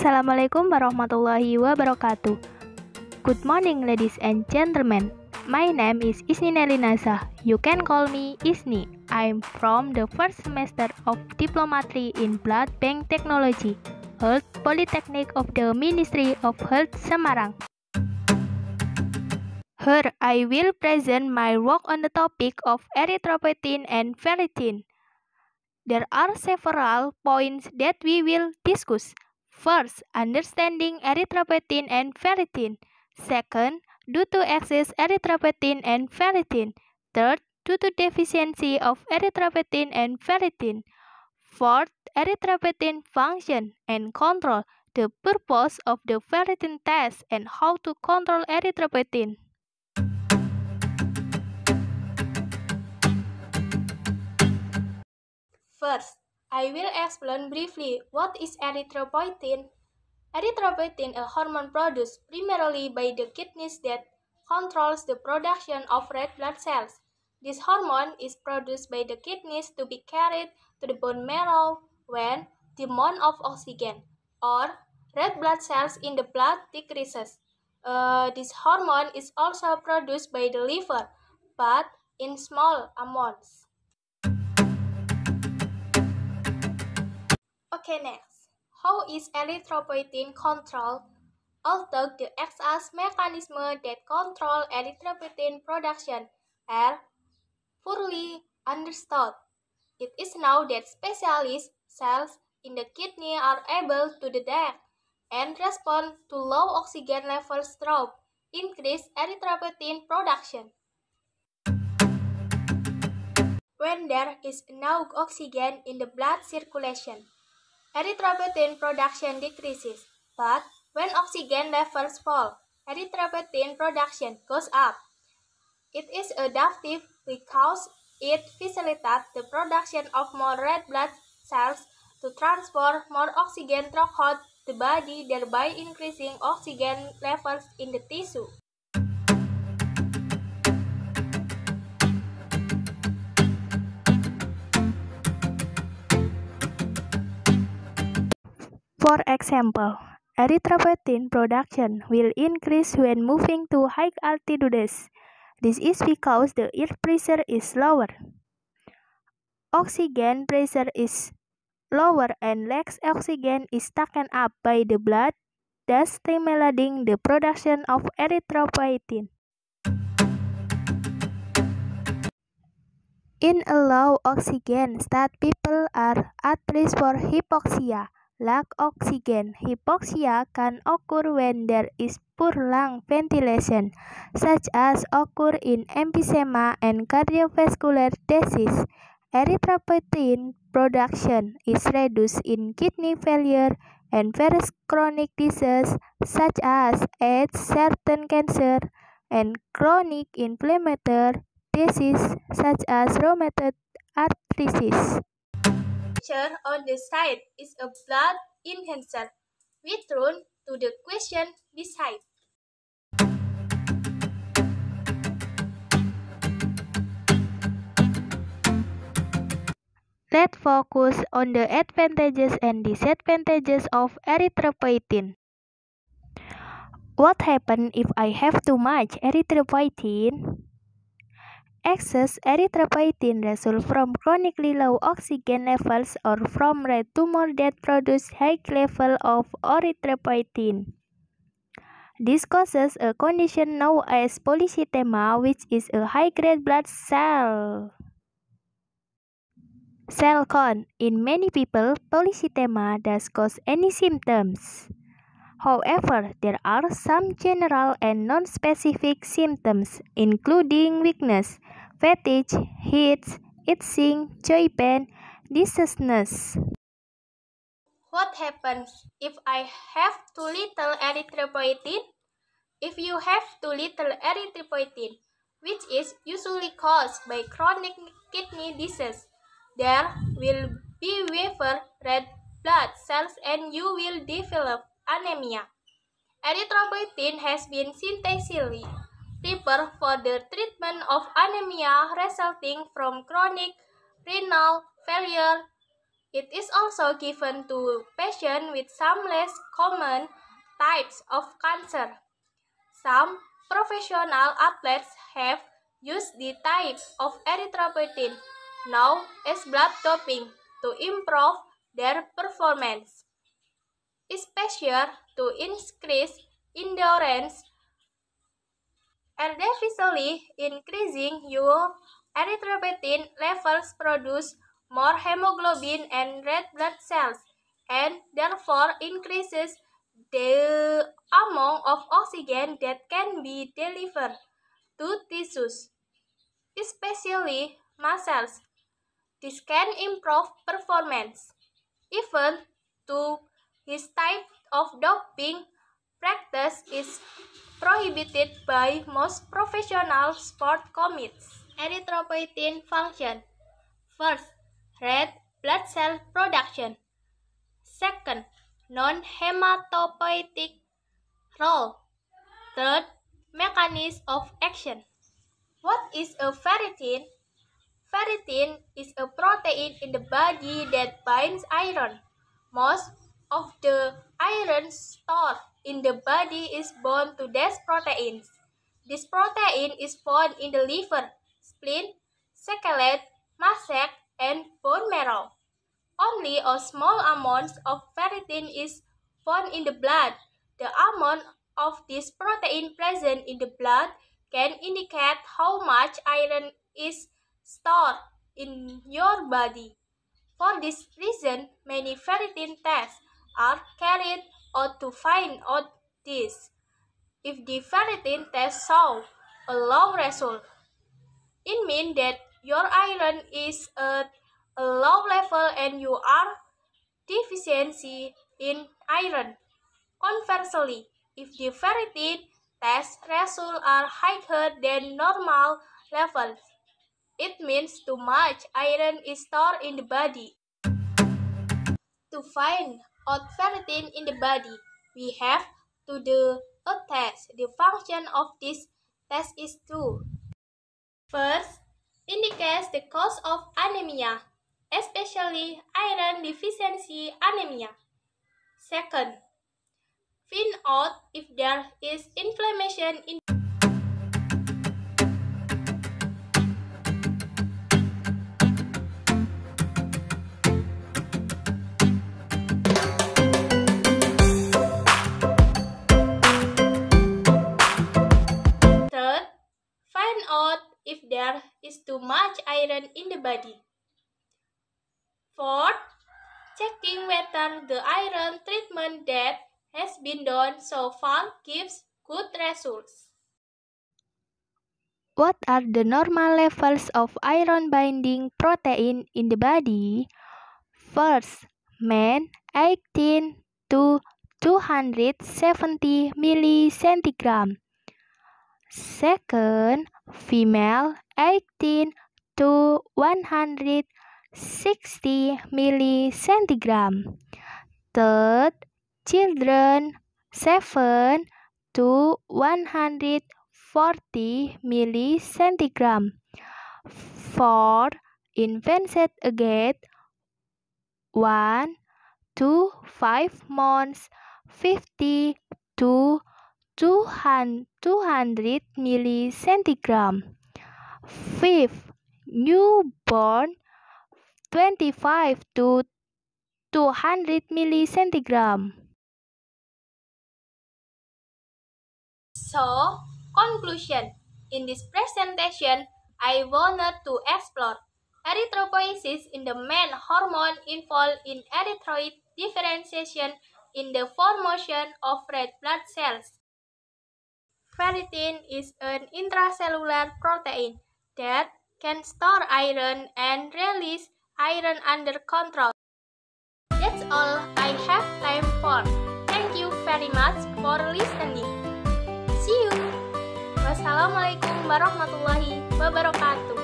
Assalamualaikum warahmatullahi wabarakatuh. Good morning, ladies and gentlemen. My name is Isni Nelinasa. You can call me Isni. I'm from the first semester of Diploma 3 in Blood Bank Technology, Health Polytechnic of the Ministry of Health, Semarang. Here, I will present my work on the topic of erythropoietin and ferritin. There are several points that we will discuss. First, understanding erythropoietin and ferritin. Second, due to excess erythropoietin and ferritin. Third, due to deficiency of erythropoietin and ferritin. Fourth, erythropoietin function and control, the purpose of the ferritin test and how to control erythropoietin. First, I will explain briefly what is erythropoietin. Erythropoietin, a hormone produced primarily by the kidneys that controls the production of red blood cells. This hormone is produced by the kidneys to be carried to the bone marrow when the amount of oxygen or red blood cells in the blood decreases. This hormone is also produced by the liver, but in small amounts. Okay, next. How is erythropoietin controlled? Although the exact mechanism that control erythropoietin production are poorly understood, it is known that specialist cells in the kidney are able to detect and respond to low oxygen levels through increased erythropoietin production. When there is no oxygen in the blood circulation, erythropoietin production decreases, but when oxygen levels fall, erythropoietin production goes up. It is adaptive because it facilitates the production of more red blood cells to transport more oxygen throughout the body, thereby increasing oxygen levels in the tissue. For example, erythropoietin production will increase when moving to high altitudes. This is because the air pressure is lower. Oxygen pressure is lower and less oxygen is taken up by the blood, thus stimulating the production of erythropoietin. In a low oxygen state, people are at risk for hypoxia. Lack oxygen. Hypoxia can occur when there is poor lung ventilation, such as occur in emphysema and cardiovascular disease. Erythropoietin production is reduced in kidney failure and various chronic diseases such as AIDS, certain cancer, and chronic inflammatory disease such as rheumatoid arthritis. Picture on the side is a blood enhancer. We turn to the question beside. Let's focus on the advantages and disadvantages of erythropoietin. What happens if I have too much erythropoietin? Excess erythropoietin results from chronically low oxygen levels or from red tumor that produce high level of erythropoietin. This causes a condition known as polycythemia, which is a high-grade blood cell count. In many people, polycythemia does cause any symptoms. However, there are some general and non-specific symptoms, including weakness, fatigue, heat, itching, joint pain, dizziness. What happens if I have too little erythropoietin? If you have too little erythropoietin, which is usually caused by chronic kidney disease, there will be fewer red blood cells and you will develop anemia. Erythropoietin has been synthetically prepared for the treatment of anemia resulting from chronic renal failure It is also given to patients with some less common types of cancer. Some professional athletes have used the type of erythropoietin known as blood doping to improve their performance, especially to increase endurance. Artificially increasing your erythropoietin levels produce more hemoglobin and red blood cells, and therefore increases the amount of oxygen that can be delivered to tissues, especially muscles. This can improve performance. Even though his type of doping practice is prohibited by most professional sport commits. Erythropoietin function. First, red blood cell production. Second, non-hematopoietic role. Third, mechanism of action. What is a ferritin? Ferritin is a protein in the body that binds iron. Most of the iron stored in the body is bound to these proteins. This protein is found in the liver, spleen, skeleton, muscle, and bone marrow. Only a small amount of ferritin is found in the blood. The amount of this protein present in the blood can indicate how much iron is stored in your body. For this reason, many ferritin tests are carried out to find out this. If the ferritin test shows a low result, it means that your iron is at a low level and you are deficiency in iron. Conversely, if the ferritin test results are higher than normal levels, it means too much iron is stored in the body. To find out ferritin in the body, we have to do a test. The function of this test is two. First, indicates the cause of anemia, especially iron deficiency anemia. Second, find out if there is inflammation in Third, find out if there is too much iron in the body. Fourth, checking whether the iron treatment that has been done so far gives good results. What are the normal levels of iron-binding protein in the body? First, men 18 to 270 millicentigram. Second, female 18 to 160 millicentigram. Third, children 7 to 140 millicentigram. Fourth, infants aged 1 to 5 months 50 to 200 millicentigram. Fifth, newborn 25 to 200 millicentigram. So, conclusion. In this presentation, I wanted to explore erythropoiesis in the main hormone involved in erythroid differentiation in the formation of red blood cells. Ferritin is an intracellular protein that can store iron and release iron under control. That's all I have time for. Thank you very much for listening. See you. Wassalamualaikum warahmatullahi wabarakatuh.